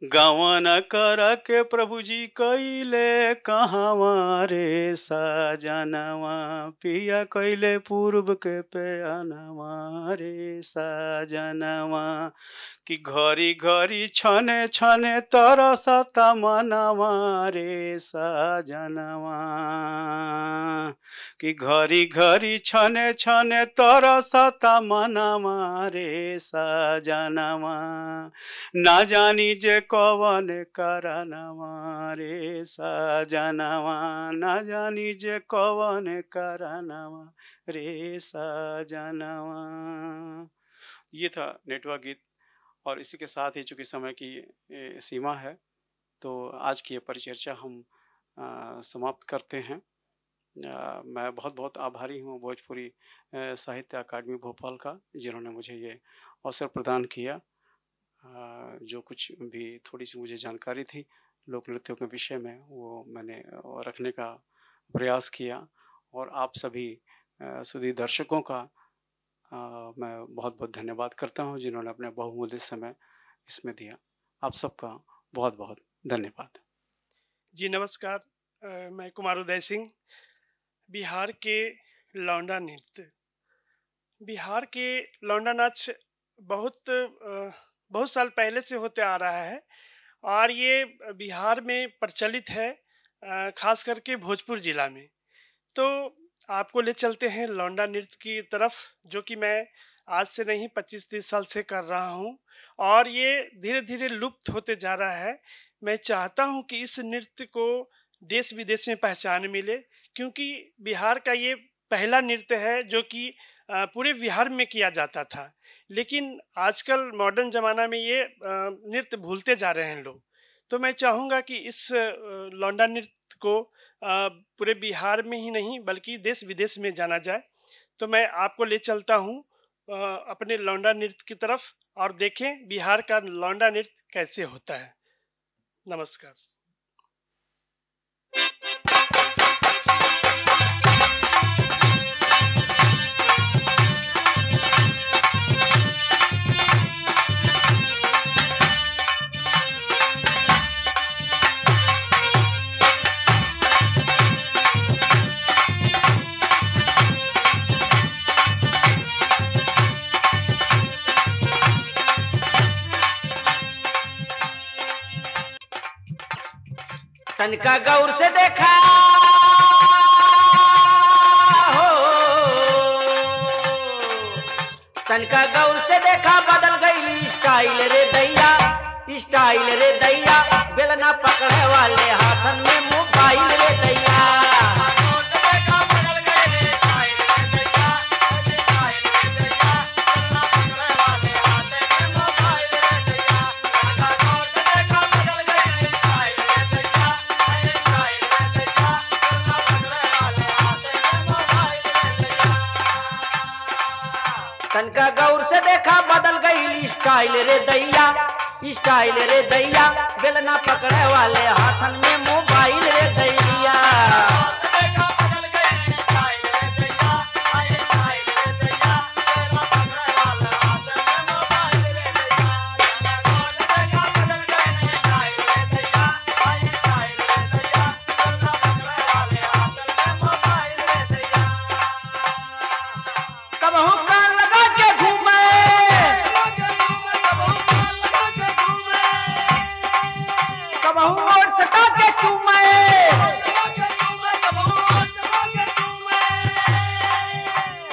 गवन कर के प्रभु जी कैले कहवा रे साजनवा, पिया कैले पूर्व के पेयानवा रे साजनवा, कि घरी घरी छने छने तरसता मनवा रे साजनवा, कि घरी घरी छने छने तरसता मनवा रे साजनवा, ना जानी जे कवन करनवा रे साजनवा, ना जानी जे कवन करनवा रे साजनवा। ये था नेटवर्क गीत। और इसी के साथ ही चूँकि समय की सीमा है तो आज की ये परिचर्चा हम समाप्त करते हैं। मैं बहुत बहुत आभारी हूँ भोजपुरी साहित्य अकादमी भोपाल का, जिन्होंने मुझे ये अवसर प्रदान किया। जो कुछ भी थोड़ी सी मुझे जानकारी थी लोक नृत्यों के विषय में वो मैंने रखने का प्रयास किया। और आप सभी सुधी दर्शकों का मैं बहुत बहुत धन्यवाद करता हूं जिन्होंने अपने बहुमूल्य समय इसमें दिया। आप सबका बहुत बहुत धन्यवाद। जी नमस्कार, मैं कुमार उदय सिंह। बिहार के लौंडा नृत्य, बिहार के लौंडा नाच बहुत साल पहले से होते आ रहा है और ये बिहार में प्रचलित है, खास करके भोजपुर जिला में। तो आपको ले चलते हैं लौंडा नृत्य की तरफ, जो कि मैं आज से नहीं 25-30 साल से कर रहा हूँ और ये धीरे धीरे लुप्त होते जा रहा है। मैं चाहता हूँ कि इस नृत्य को देश विदेश में पहचान मिले, क्योंकि बिहार का ये पहला नृत्य है जो कि पूरे बिहार में किया जाता था। लेकिन आजकल मॉडर्न ज़माना में ये नृत्य भूलते जा रहे हैं लोग। तो मैं चाहूँगा कि इस लौंडा नृत्य को पूरे बिहार में ही नहीं बल्कि देश विदेश में जाना जाए। तो मैं आपको ले चलता हूँ अपने लौंडा नृत्य की तरफ और देखें बिहार का लौंडा नृत्य कैसे होता है। नमस्कार। तनका गौर से देखा हो, तनका गौर से देखा बदल गई स्टाइल रे दैया, स्टाइल रे दैया, बेलना पकड़े वाले हाथन में मोबाइल रे दैया। तनका गौर से देखा बदल गई स्टाइल रे दैया, स्टाइल रे दैया, बेलना पकड़े वाले हाथन में मोबाइल रे दैया।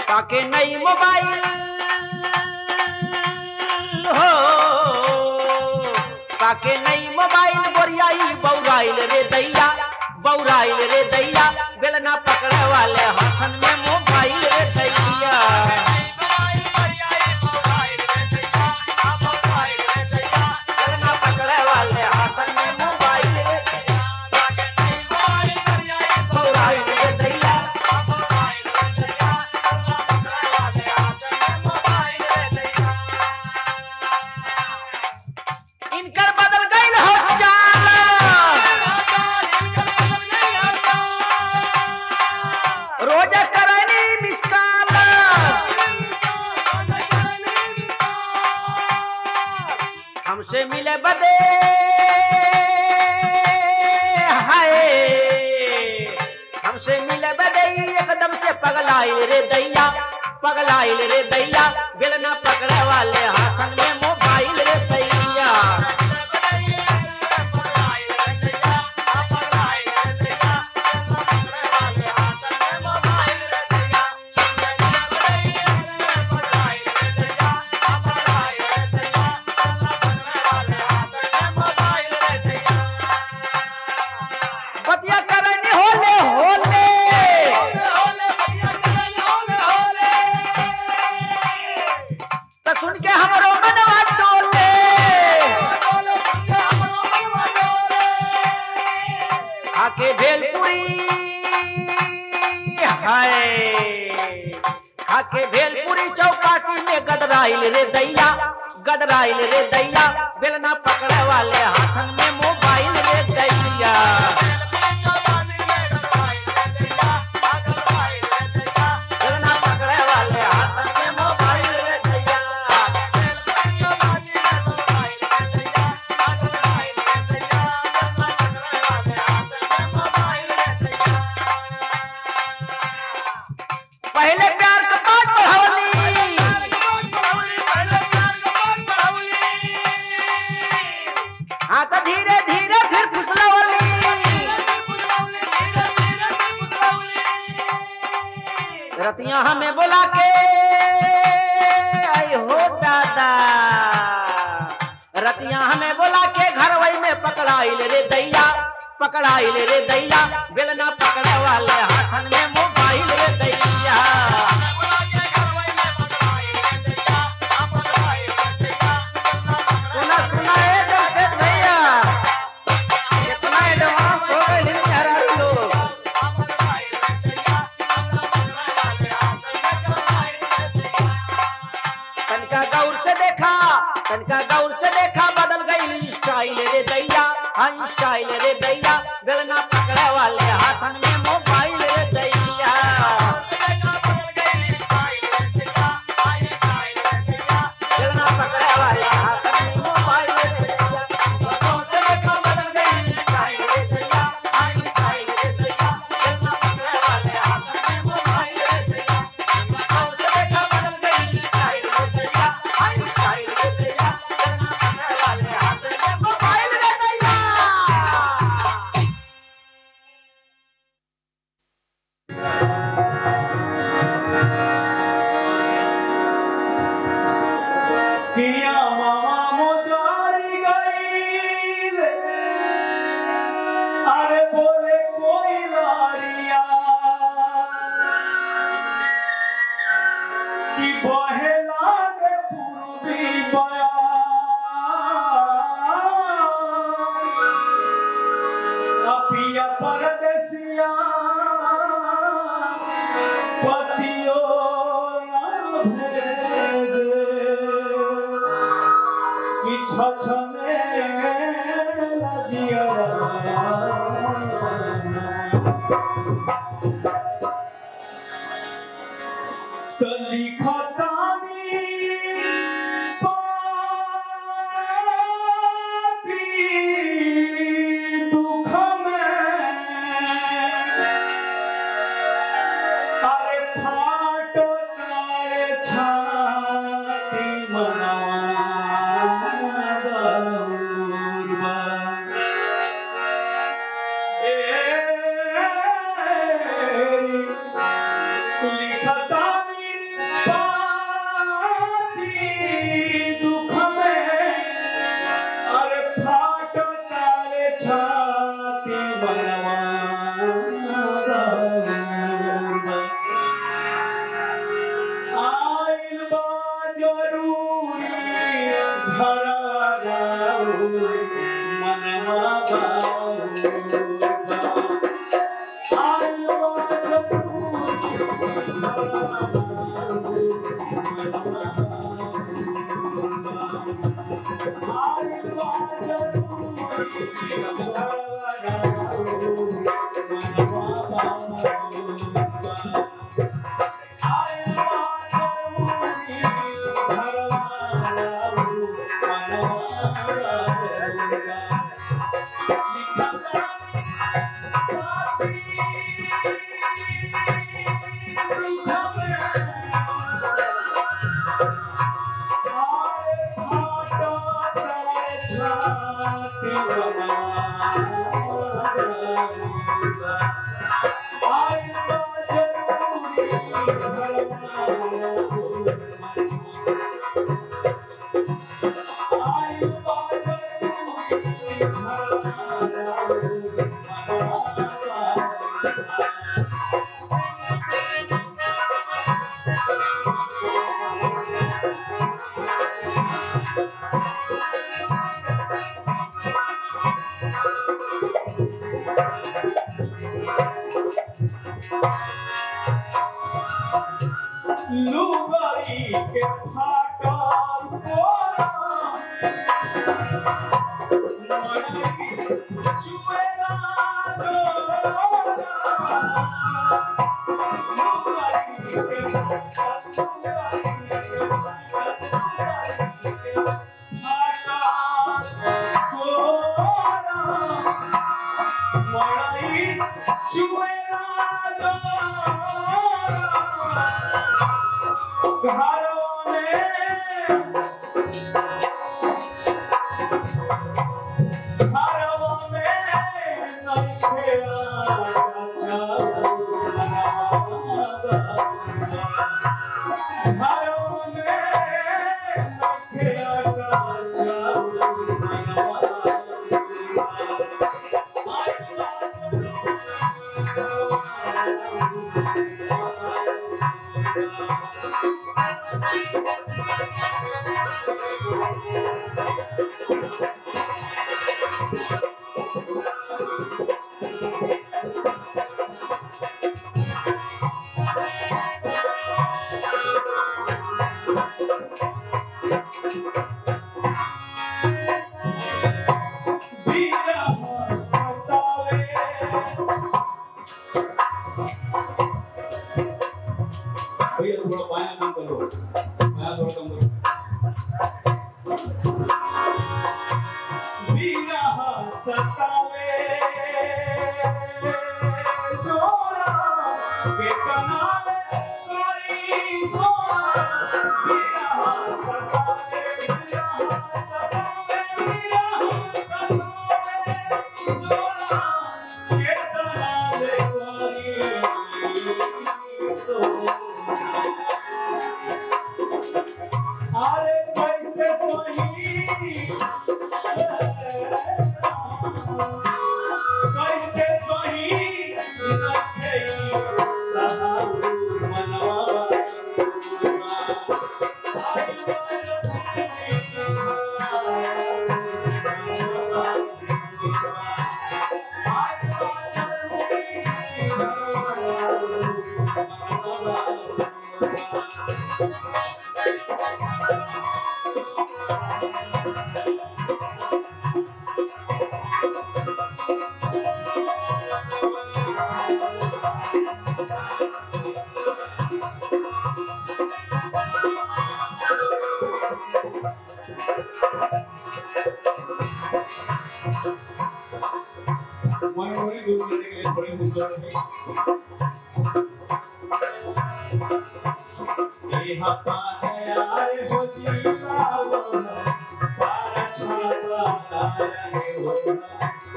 पाके नई मोबाइल हो, पाके नई मोबाइल बोरियाई बौराइल रे दैया, बौराइल रे दैया, बेलना पकड़े वाले हाथन में मोबाइल रे दैया। बेलना पकड़े वाले हाथन में मोबाइल रे हमसे मिले बदे हाय हमसे मिले बदे एकदम से पगलाइल रे दैया पगलाइल रे दैया बेलना पकड़े वाले हाथन में मोबाइल रे दैया खाके भेलपुरी चौपाटी में गदराइल रे दैया बेलना पकड़े वाले हाथन में मोबाइल रे दैया बेलना पकड़े वाले हाथन में मोबाइल रे दैया पहले प्यार का पाठ पढ़ावली हाँ तो धीरे धीरे फिर फुसलावली रतिया हमें बोला के आई हो दादा रतिया हमें बोला के घर वही में पकड़ाइल रे दैया बेलना पकड़े वाले हाथन में मोबाइल रे दैया सुना सुना जमशेद भैया कितना एडवांस हो गए यार लोग तनका गौर से देखा बदल गई स्टाइल रे दैया हाँ स्टाइल रे दैया बेलना पकड़े वाले हाथन में मोबाइल रे दैया बेलना पकड़े वाले हाथन में मोबाइल रे दैया गौर से देखा बदल गई स्टाइल रे दैया हाँ स्टाइल रे दैया बेलना पकड़े वाले हाथन में मोबाइल रे दैया गौर से देखा बदल गई स्टाइल रे दैया हाँ स्टाइल रे दैया बेलना पकड़े वाले हाथन में मोबाइल रे दैया किया मामा मोचारी गई रे अरे बोले कोई लारिया कि बहे लागे पूर्वी बया अपिया परदेसिया पतियो ना भेजे कि छछने तो लिखतानी पापी दुख में अरे फाटो तारे छाती मनवा लुगाई के फाटा कोरा मनाई चुएरा डोरा लुगाई के फाटा कोरा मनाई चुएरा घरों में नहीं भैया थोड़ा बायां काम करो, बायां थोड़ा कम करो। विरह सतावे जोरा के कनाले करी सोना। विरह सतावे जोरा के कनाले करी सोना। अरे कैसे सही कैसे सही रखे सहारू मनवा मनोरी दूर करने के लिए थोड़ी मुस्कुराहट है। ये हवा है यार हो जीवाओ सारा छाता तारे हो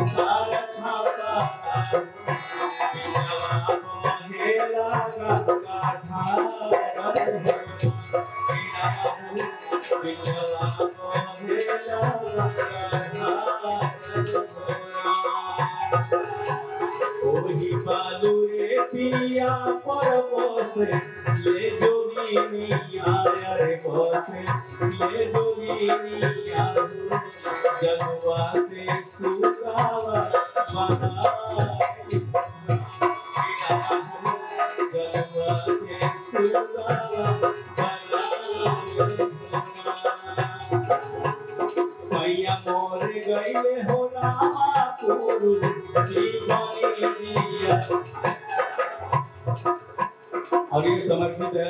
सारा छाता बिजवा को हेला का था बिजवा को हेला ओही बालू रे पिया पर पोसे ले जोगी मिया रे पोसे ले जोगी मिया जगवा से सुकावा बनाए जगवा से सुकावा बनाए सैया मोर गईले हो रामा पुरु जीवनी दिया। और ये समर्पित है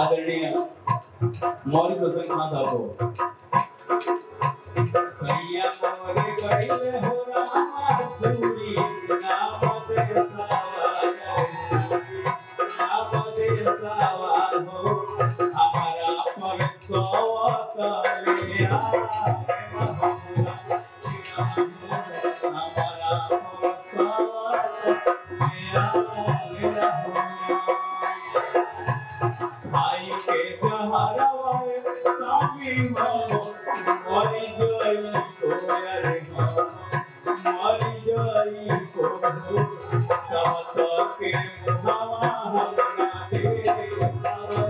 आदरणीय मौलिक हसन खान साहब को। सैया मोर गईले हो रामा सूरी नाम दे सावा हो हमारा पर सोवत ले हमारा पर सोवत ले भाई के जहरवा सामी मामो मरी जाई को अरे मरी जाई को सात के मुहावा हमरा दे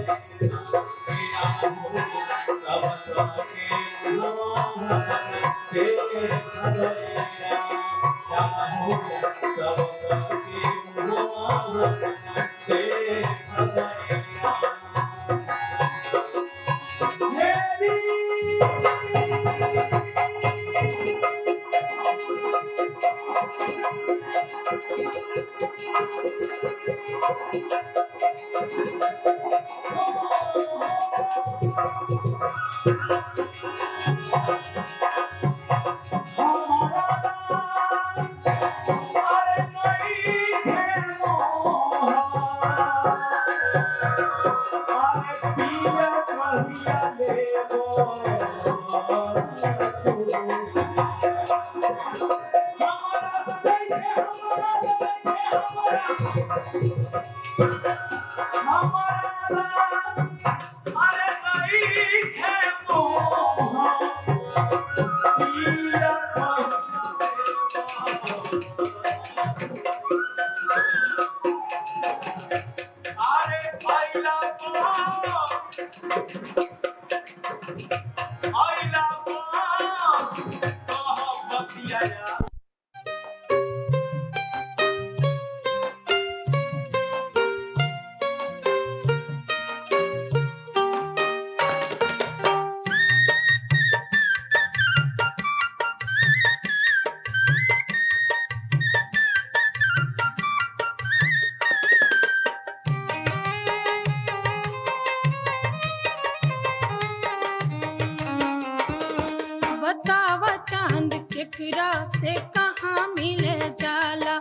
बतावा चांद केकरा से कहाँ मिले जाला,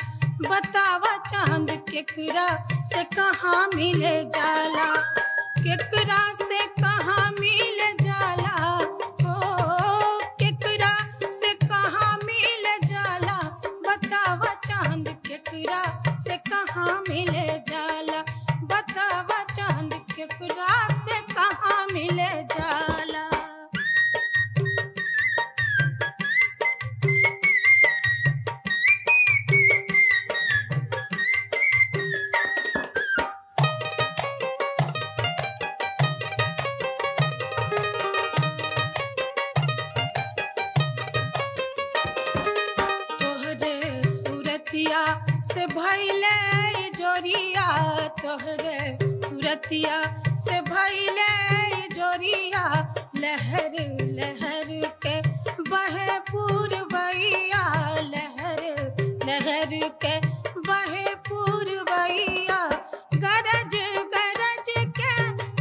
बतावा चांद केकरा से कहाँ मिले जाला, केकरा से कहाँ मिले जाला, ओ केकरा से कहाँ मिले जाला, बतावा चांद केकरा से कहाँ मिले जाला, बतावा चांद केकरा से कहाँ मिले जाला। से भइले जोरिया, तोहरे सूरतिया से भइले जोरिया, लहर लहर के बहे पूरवैया, लहर लहर के बहे पूरवैया, गरज गरज के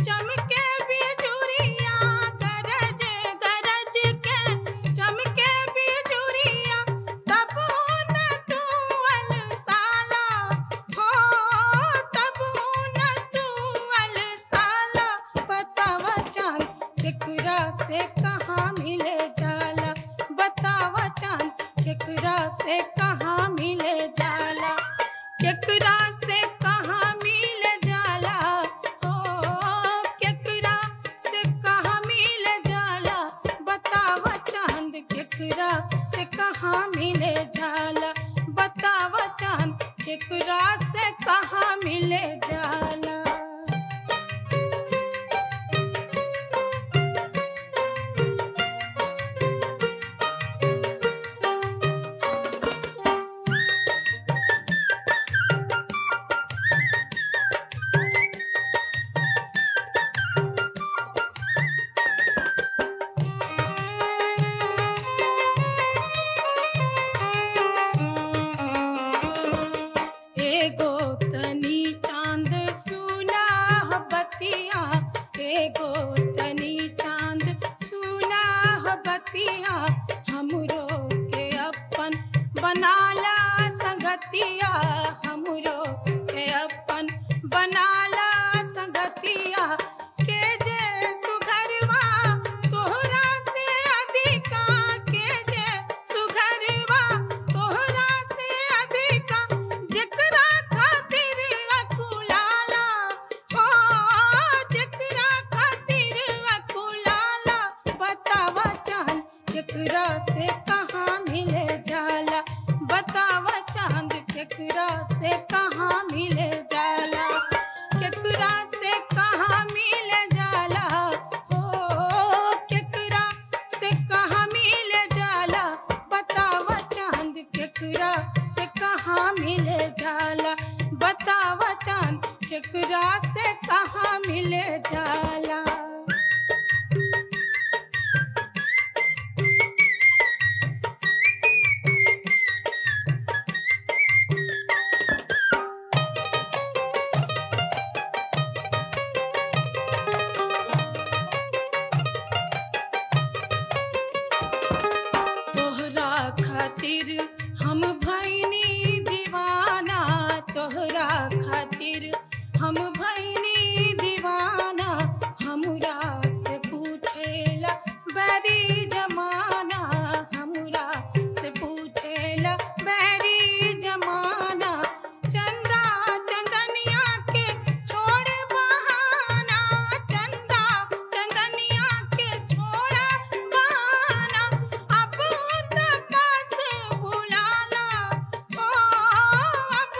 चमके बिजुरिया, गरज गरज के चमके बिजुरिया, तब केकरा से कहाँ मिले जाला, बतावा चांद केकरा से कहाँ मिले जाला, केकरा से कहाँ मिले जाला, ओ केकरा से कहाँ मिले जाला, बतावा चांद केकरा से कहाँ मिले जाला, बतावा चांद केकरा से कहाँ मिले जाला। एगो तनी चांद सुना बतिया, एगो तनी चांद सुना बतिया, हमरो के अपन बनाला संगतिया, हमरो के अपन बनाला संगतिया, के जे सुघरवा तोहरा से अधिका, के जे सुघरवा तोहरा से अधिका, जेकरा खातिर अकुलाला, ओ केकरा से कहाँ मिले जाला, केकरा से कहाँ मिले जाला, हो केकरा से कहाँ मिले जाला, बतावा चांद केकरा से कहाँ मिले जाला, बतावा चांद केकरा से कहाँ मिले जाला। तोहरा खातिर हम भैनी दीवाना, तोहरा खातिर हम भैनी दीवाना, हमरा से पूछेला बैरी जमाना, हमरा से पूछेला बैरी जमाना, चंदा चंदनिया के छोड़ बहाना, चंदा चंदनिया के छोड़ बहाना, अब तपास बुलाला, ओ अब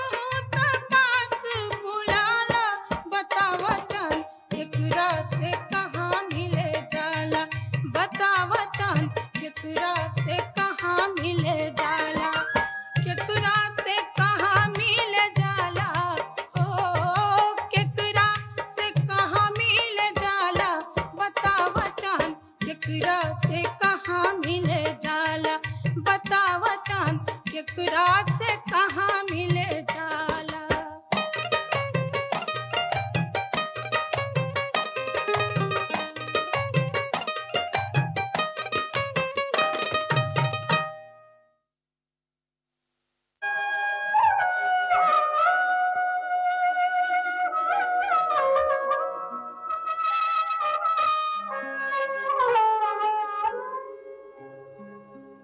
तपास बुलाला, बतावा चांद केकरा से कहाँ मिले जाला, बतावा चांद केकरा से कहाँ मिले जाला, केकरा से कहाँ मिले जाला, ओ केकरा से कहाँ मिले जाला, बतावा चांद केकरा से कहाँ मिले जाला, बतावा चांद केकरा से कहाँ मिले जाला।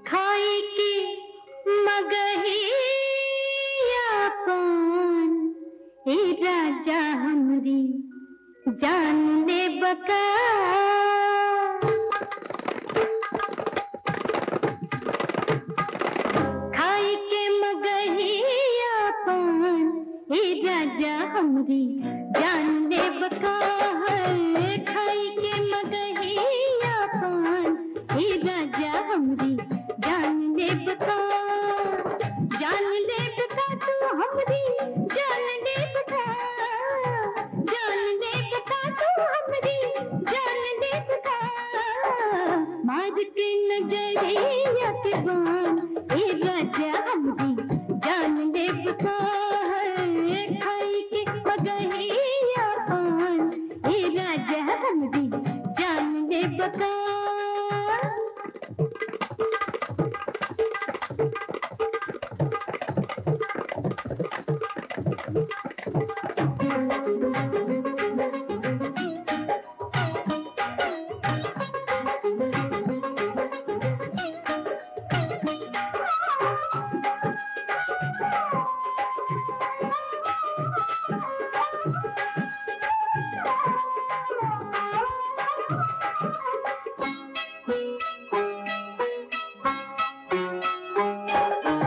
खाई के मगहिया पान, ए राजा हमरी जान ले बका, खाई के मगहिया पान, ए राजा हमरी जान ले बका, खाई के मगहिया पान, ए राजा हमरी जान ले बका, जान ले बका तू हमरी जान ले बका, जान ले बका तू हमरी जान ले बका, मार के नजरिया के बान, ए राजा हमरी जान ले बका, खाई के मगहिया पान, ए राजा हमरी जान ले बका।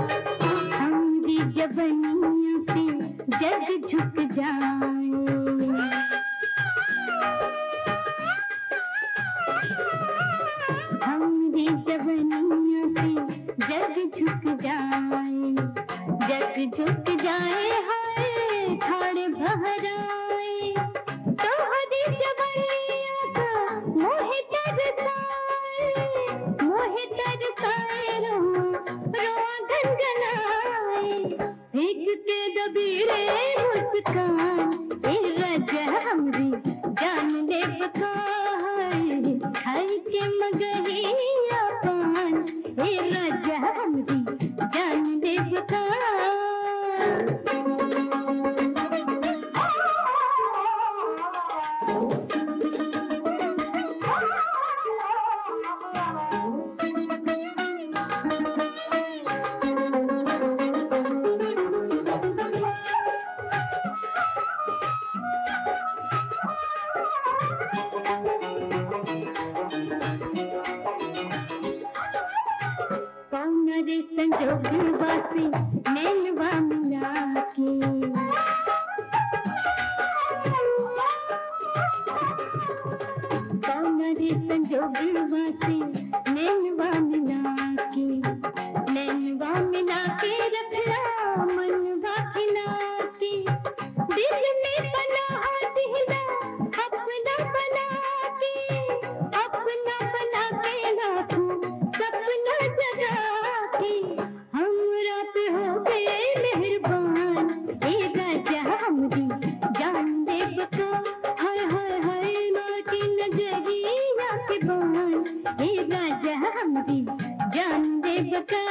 हमरी जबनिया पे जग झुक जाए, हमरी जबनिया पे जग झुक जाए, जग झुक जाए, हाय ठाड़ बहराए, तोहरी जबनिया का मोहे तरसाए, मोहे तरसाए, रोआ गनगनाए, फेंक के दबीरे मुस्कान, ए राजा हमरी जान ले बका, खाई के मगहिया पान, ए राजा हमरी जान ले बका। संजोग वासी नैनवा मिला, संजोगवा से नैनवा मिला के रखला मनवा खिला के दिल में पनाह दिला अपना बना के लाखों सपना जगा के हमरा पे हो गए मेहरबान ए राजा हमरी जान दे बका हाय हाय हाय माटी नजरिया के बान ए राजा हमरी जान दे बका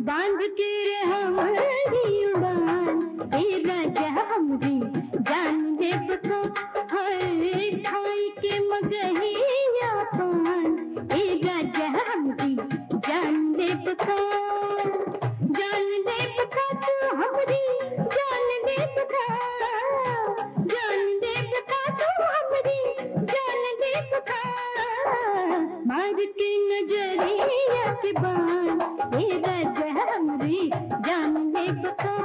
बांध के हमारी उड़ान ए राजा हमरी जान दे बको हाय खाई के मगहिया पान ए राजा हमरी जान दे बको तू हमरी जान दे बको तू हमरी जान दे बको मार के नजरिया के बान ए राजा हमरी जान दे बको